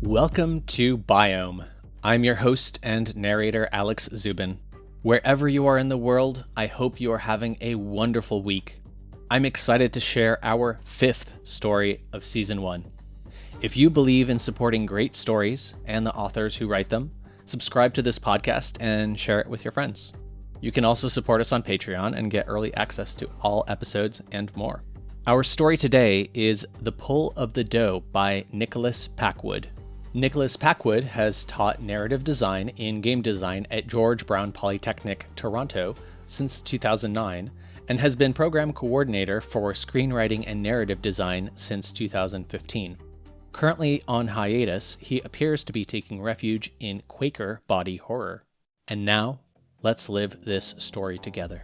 Welcome to Biome. I'm your host and narrator, Alex Zubin. Wherever you are in the world, I hope you are having a wonderful week. I'm excited to share our 5th story of Season 1. If you believe in supporting great stories and the authors who write them, subscribe to this podcast and share it with your friends. You can also support us on Patreon and get early access to all episodes and more. Our story today is The Pull of the Dough by Nicholas Packwood. Nicholas Packwood has taught narrative design in game design at George Brown Polytechnic, Toronto since 2009 and has been program coordinator for Screenwriting and Narrative Design since 2015. Currently on hiatus, he appears to be taking refuge in Quaker body horror. And now, let's live this story together.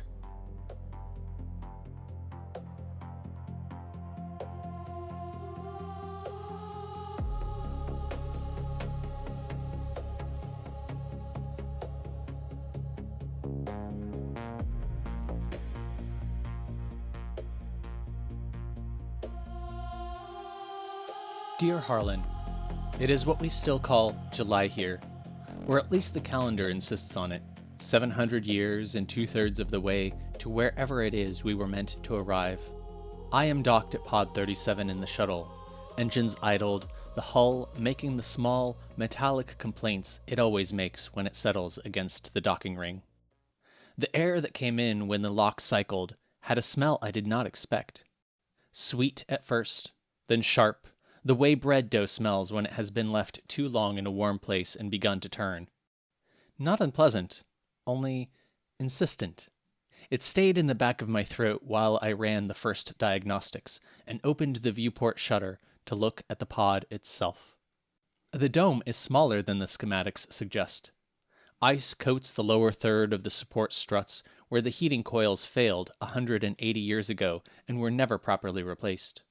Dear Harlan, it is what we still call July here, or at least the calendar insists on it, 700 years and 2/3 of the way to wherever it is we were meant to arrive. I am docked at Pod 37 in the shuttle, engines idled, the hull making the small, metallic complaints it always makes when it settles against the docking ring. The air that came in when the lock cycled had a smell I did not expect. Sweet at first, then sharp, the way bread dough smells when it has been left too long in a warm place and begun to turn. Not unpleasant, only insistent. It stayed in the back of my throat while I ran the first diagnostics and opened the viewport shutter to look at the pod itself. The dome is smaller than the schematics suggest. Ice coats the lower third of the support struts where the heating coils failed 180 years ago and were never properly replaced.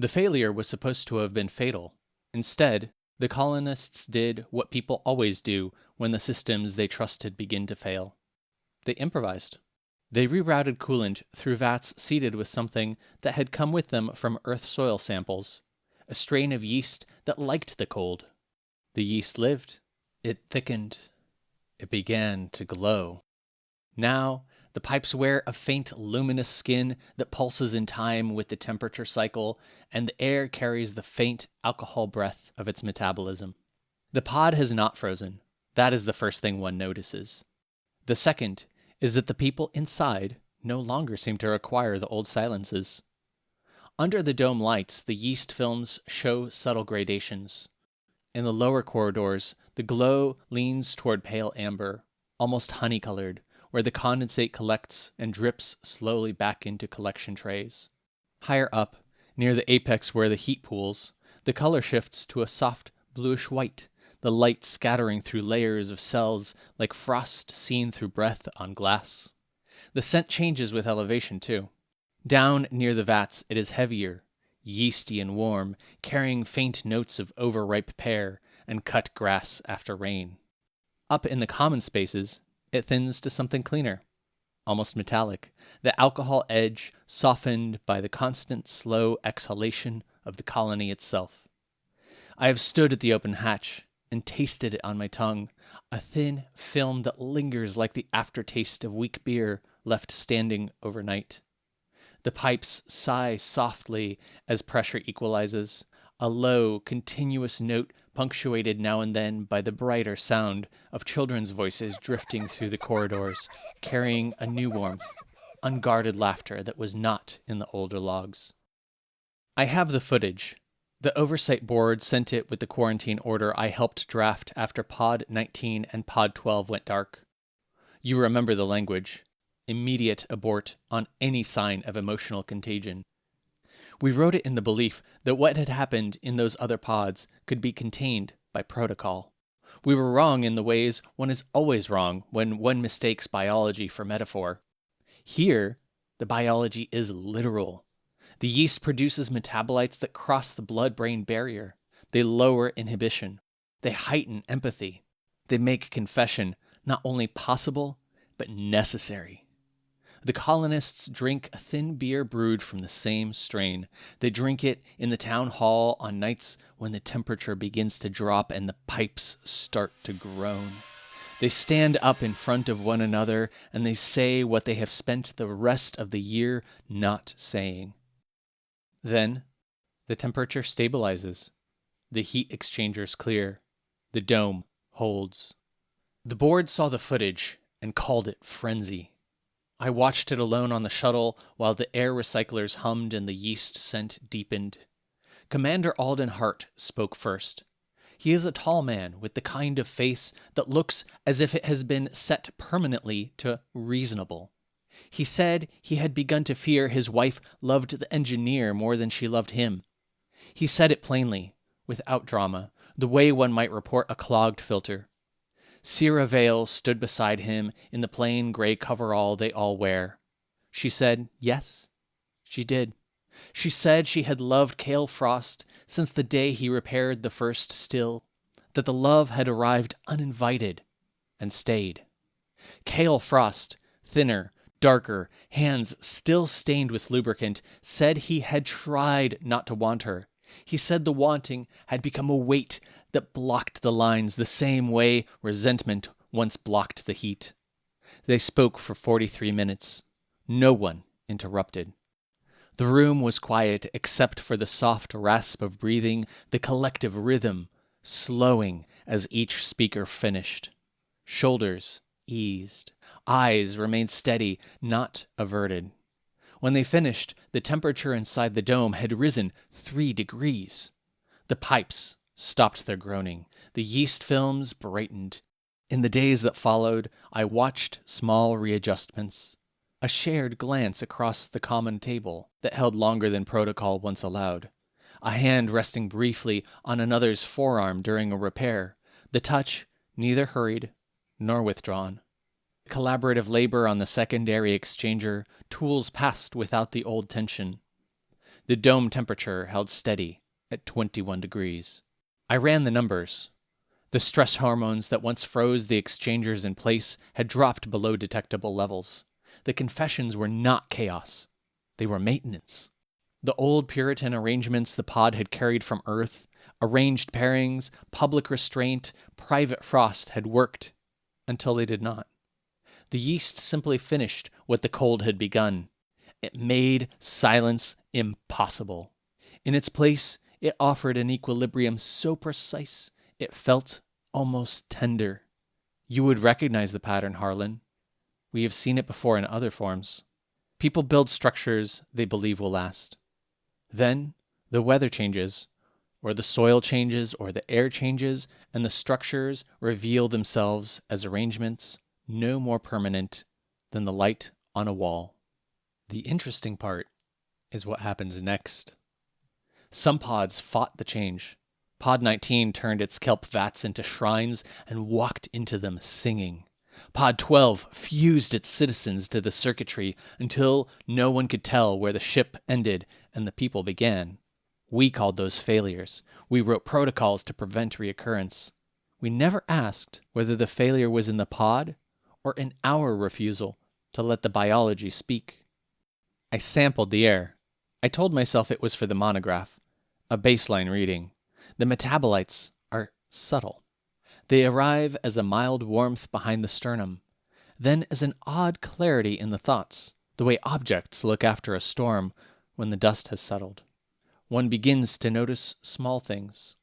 The failure was supposed to have been fatal. Instead, the colonists did what people always do when the systems they trusted begin to fail. They improvised. They rerouted coolant through vats seeded with something that had come with them from Earth soil samples, a strain of yeast that liked the cold. The yeast lived. It thickened. It began to glow. Now, the pipes wear a faint luminous skin that pulses in time with the temperature cycle, and the air carries the faint alcohol breath of its metabolism. The pod has not frozen. That is the first thing one notices. The second is that the people inside no longer seem to require the old silences. Under the dome lights, the yeast films show subtle gradations. In the lower corridors, the glow leans toward pale amber, almost honey-colored, where the condensate collects and drips slowly back into collection trays. Higher up, near the apex where the heat pools, the color shifts to a soft bluish-white, the light scattering through layers of cells like frost seen through breath on glass. The scent changes with elevation, too. Down near the vats it is heavier, yeasty and warm, carrying faint notes of overripe pear and cut grass after rain. Up in the common spaces, it thins to something cleaner, almost metallic, the alcohol edge softened by the constant slow exhalation of the colony itself. I have stood at the open hatch and tasted it on my tongue, a thin film that lingers like the aftertaste of weak beer left standing overnight. The pipes sigh softly as pressure equalizes, a low, continuous note punctuated now and then by the brighter sound of children's voices drifting through the corridors, carrying a new warmth, unguarded laughter that was not in the older logs. I have the footage. The oversight board sent it with the quarantine order I helped draft after Pod 19 and Pod 12 went dark. You remember the language. Immediate abort on any sign of emotional contagion. We wrote it in the belief that what had happened in those other pods could be contained by protocol. We were wrong in the ways one is always wrong when one mistakes biology for metaphor. Here, the biology is literal. The yeast produces metabolites that cross the blood-brain barrier. They lower inhibition. They heighten empathy. They make confession not only possible, but necessary. The colonists drink a thin beer brewed from the same strain. They drink it in the town hall on nights when the temperature begins to drop and the pipes start to groan. They stand up in front of one another and they say what they have spent the rest of the year not saying. Then the temperature stabilizes. The heat exchangers clear. The dome holds. The board saw the footage and called it frenzy. I watched it alone on the shuttle while the air recyclers hummed and the yeast scent deepened. Commander Alden Hart spoke first. He is a tall man with the kind of face that looks as if it has been set permanently to reasonable. He said he had begun to fear his wife loved the engineer more than she loved him. He said it plainly, without drama, the way one might report a clogged filter. Sierra Vale stood beside him in the plain gray coverall they all wear. She said yes, she did. She said she had loved Cale Frost since the day he repaired the first still, that the love had arrived uninvited and stayed. Cale Frost, thinner, darker, hands still stained with lubricant, said he had tried not to want her. He said the wanting had become a weight that blocked the lines the same way resentment once blocked the heat. They spoke for 43 minutes. No one interrupted. The room was quiet except for the soft rasp of breathing, the collective rhythm, slowing as each speaker finished. Shoulders eased. Eyes remained steady, not averted. When they finished, the temperature inside the dome had risen 3 degrees. The pipes stopped their groaning. The yeast films brightened. In the days that followed, I watched small readjustments. A shared glance across the common table that held longer than protocol once allowed. A hand resting briefly on another's forearm during a repair. The touch neither hurried nor withdrawn. Collaborative labor on the secondary exchanger, tools passed without the old tension. The dome temperature held steady at 21 degrees. I ran the numbers. The stress hormones that once froze the exchangers in place had dropped below detectable levels. The confessions were not chaos. They were maintenance. The old Puritan arrangements the pod had carried from Earth, arranged pairings, public restraint, private frost had worked until they did not. The yeast simply finished what the cold had begun. It made silence impossible. In its place, it offered an equilibrium so precise it felt almost tender. You would recognize the pattern, Harlan. We have seen it before in other forms. People build structures they believe will last. Then the weather changes, or the soil changes, or the air changes, and the structures reveal themselves as arrangements no more permanent than the light on a wall. The interesting part is what happens next. Some pods fought the change. Pod 19 turned its kelp vats into shrines and walked into them singing. Pod 12 fused its citizens to the circuitry until no one could tell where the ship ended and the people began. We called those failures. We wrote protocols to prevent reoccurrence. We never asked whether the failure was in the pod or in our refusal to let the biology speak. I sampled the air. I told myself it was for the monograph, a baseline reading. The metabolites are subtle. They arrive as a mild warmth behind the sternum, then as an odd clarity in the thoughts, the way objects look after a storm when the dust has settled. One begins to notice small things,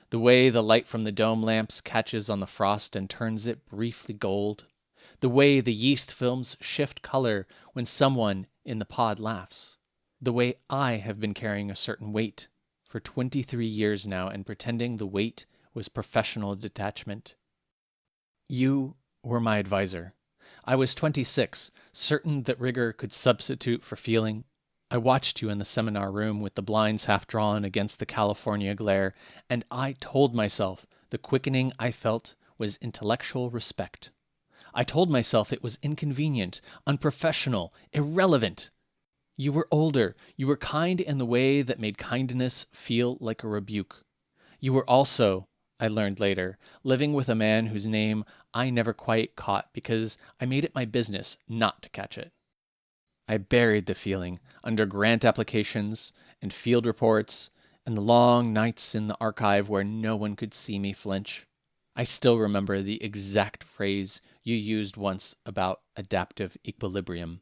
the way the light from the dome lamps catches on the frost and turns it briefly gold, the way the yeast films shift color when someone in the pod laughs, the way I have been carrying a certain weight for 23 years now and pretending the weight was professional detachment. You were my advisor. I was 26, certain that rigor could substitute for feeling. I watched you in the seminar room with the blinds half drawn against the California glare, and I told myself the quickening I felt was intellectual respect. I told myself it was inconvenient, unprofessional, irrelevant. You were older. You were kind in the way that made kindness feel like a rebuke. You were also, I learned later, living with a man whose name I never quite caught because I made it my business not to catch it. I buried the feeling under grant applications and field reports and the long nights in the archive where no one could see me flinch. I still remember the exact phrase you used once about adaptive equilibrium.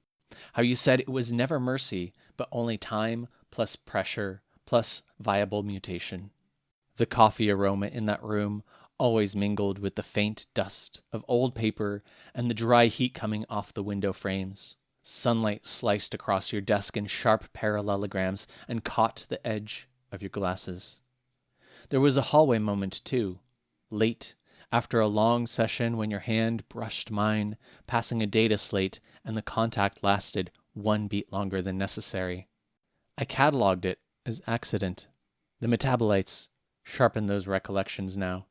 How you said it was never mercy, but only time plus pressure plus viable mutation. The coffee aroma in that room always mingled with the faint dust of old paper and the dry heat coming off the window frames. Sunlight sliced across your desk in sharp parallelograms and caught the edge of your glasses. There was a hallway moment, too, late, after a long session when your hand brushed mine, passing a data slate, and the contact lasted one beat longer than necessary. I cataloged it as accident. The metabolites sharpen those recollections now.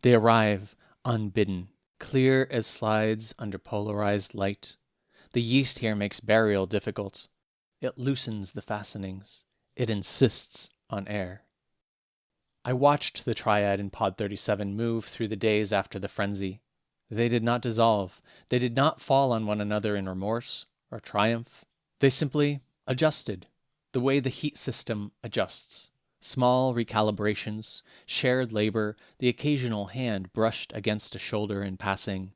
They arrive unbidden, clear as slides under polarized light. The yeast here makes burial difficult. It loosens the fastenings. It insists on air. I watched the triad in Pod 37 move through the days after the frenzy. They did not dissolve. They did not fall on one another in remorse or triumph. They simply adjusted, the way the heat system adjusts. Small recalibrations, shared labor, the occasional hand brushed against a shoulder in passing.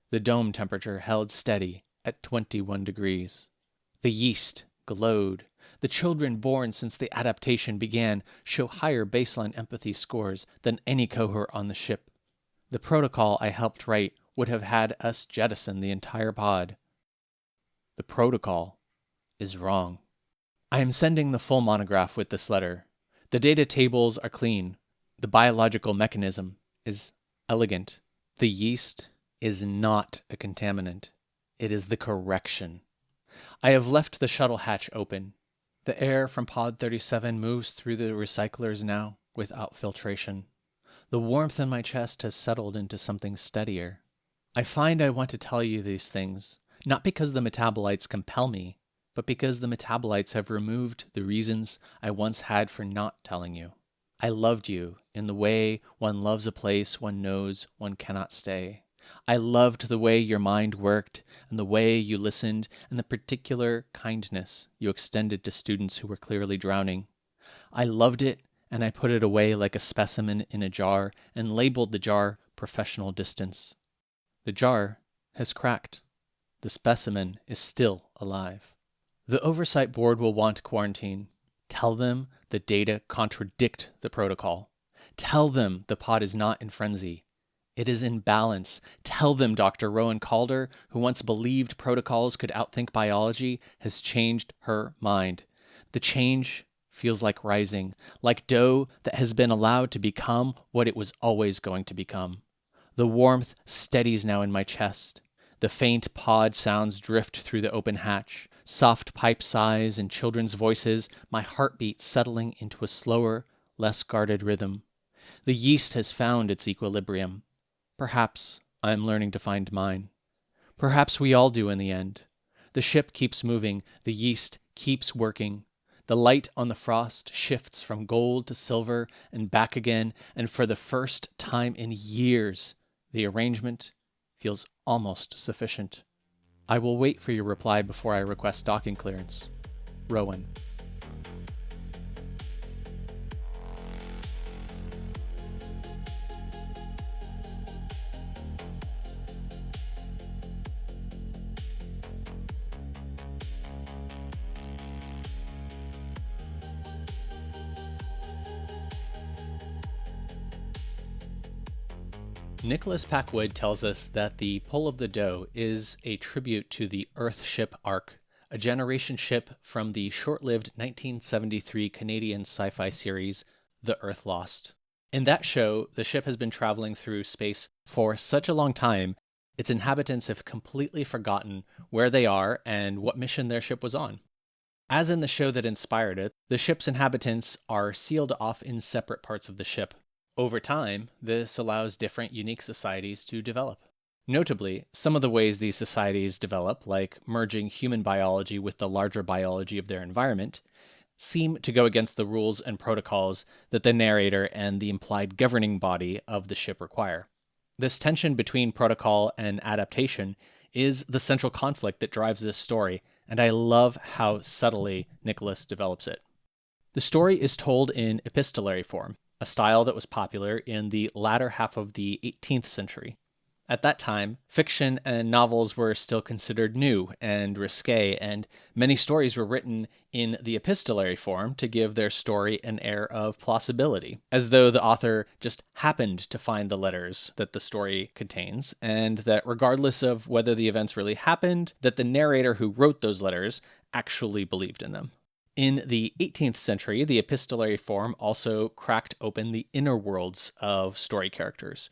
The dome temperature held steady at 21 degrees. The yeast glowed. The children born since the adaptation began show higher baseline empathy scores than any cohort on the ship. The protocol I helped write would have had us jettison the entire pod. The protocol is wrong. I am sending the full monograph with this letter. The data tables are clean. The biological mechanism is elegant. The yeast is not a contaminant. It is the correction. I have left the shuttle hatch open. The air from Pod 37 moves through the recyclers now without filtration. The warmth in my chest has settled into something steadier. I find I want to tell you these things, not because the metabolites compel me, but because the metabolites have removed the reasons I once had for not telling you. I loved you in the way one loves a place one knows one cannot stay. I loved the way your mind worked and the way you listened and the particular kindness you extended to students who were clearly drowning. I loved it, and I put it away like a specimen in a jar and labeled the jar professional distance. The jar has cracked. The specimen is still alive. The oversight board will want quarantine. Tell them the data contradict the protocol. Tell them the pod is not in frenzy. It is in balance. Tell them Dr. Rowan Calder, who once believed protocols could outthink biology, has changed her mind. The change feels like rising, like dough that has been allowed to become what it was always going to become. The warmth steadies now in my chest. The faint pod sounds drift through the open hatch. Soft pipe sighs and children's voices, my heartbeat settling into a slower, less guarded rhythm. The yeast has found its equilibrium. Perhaps I am learning to find mine. Perhaps we all do in the end. The ship keeps moving. The yeast keeps working. The light on the frost shifts from gold to silver and back again, and for the first time in years, the arrangement feels almost sufficient. I will wait for your reply before I request docking clearance. Rowan. Nicholas Packwood tells us that the Pull of the Dough is a tribute to the Earth ship Ark, a generation ship from the short-lived 1973 Canadian sci-fi series The Earth Lost. In that show, the ship has been traveling through space for such a long time, its inhabitants have completely forgotten where they are and what mission their ship was on. As in the show that inspired it, the ship's inhabitants are sealed off in separate parts of the ship. Over time, this allows different unique societies to develop. Notably, some of the ways these societies develop, like merging human biology with the larger biology of their environment, seem to go against the rules and protocols that the narrator and the implied governing body of the ship require. This tension between protocol and adaptation is the central conflict that drives this story, and I love how subtly Nicholas develops it. The story is told in epistolary form, a style that was popular in the latter half of the 18th century. At that time, fiction and novels were still considered new and risque, and many stories were written in the epistolary form to give their story an air of plausibility, as though the author just happened to find the letters that the story contains, and that regardless of whether the events really happened, that the narrator who wrote those letters actually believed in them. In the 18th century, the epistolary form also cracked open the inner worlds of story characters.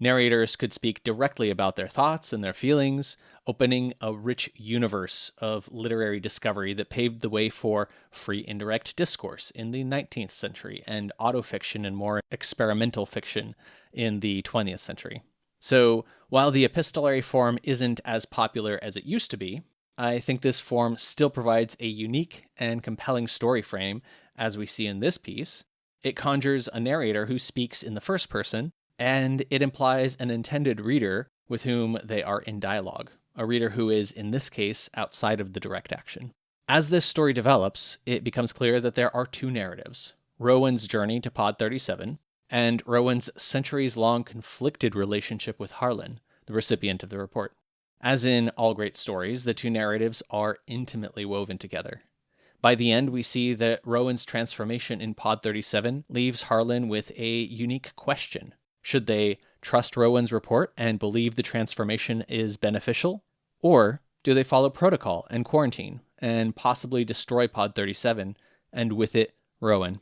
Narrators could speak directly about their thoughts and their feelings, opening a rich universe of literary discovery that paved the way for free indirect discourse in the 19th century and autofiction and more experimental fiction in the 20th century. So, while the epistolary form isn't as popular as it used to be, I think this form still provides a unique and compelling story frame, as we see in this piece. It conjures a narrator who speaks in the first person, and it implies an intended reader with whom they are in dialogue, a reader who is, in this case, outside of the direct action. As this story develops, it becomes clear that there are two narratives: Rowan's journey to Pod 37, and Rowan's centuries-long conflicted relationship with Harlan, the recipient of the report. As in all great stories, the two narratives are intimately woven together. By the end, we see that Rowan's transformation in Pod 37 leaves Harlan with a unique question. Should they trust Rowan's report and believe the transformation is beneficial? Or do they follow protocol and quarantine and possibly destroy Pod 37 and with it, Rowan?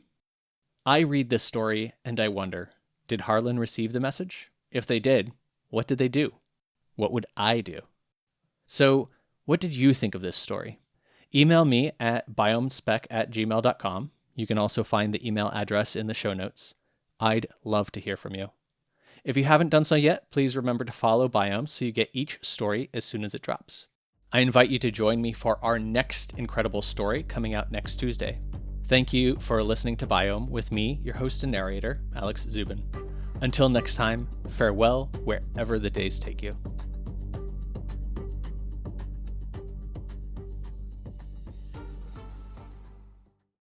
I read this story and I wonder, did Harlan receive the message? If they did, what did they do? What would I do? So, what did you think of this story? Email me at biomespec@gmail.com. You can also find the email address in the show notes. I'd love to hear from you. If you haven't done so yet, please remember to follow Biome so you get each story as soon as it drops. I invite you to join me for our next incredible story coming out next Tuesday. Thank you for listening to Biome with me, your host and narrator, Alex Zubin. Until next time, farewell wherever the days take you.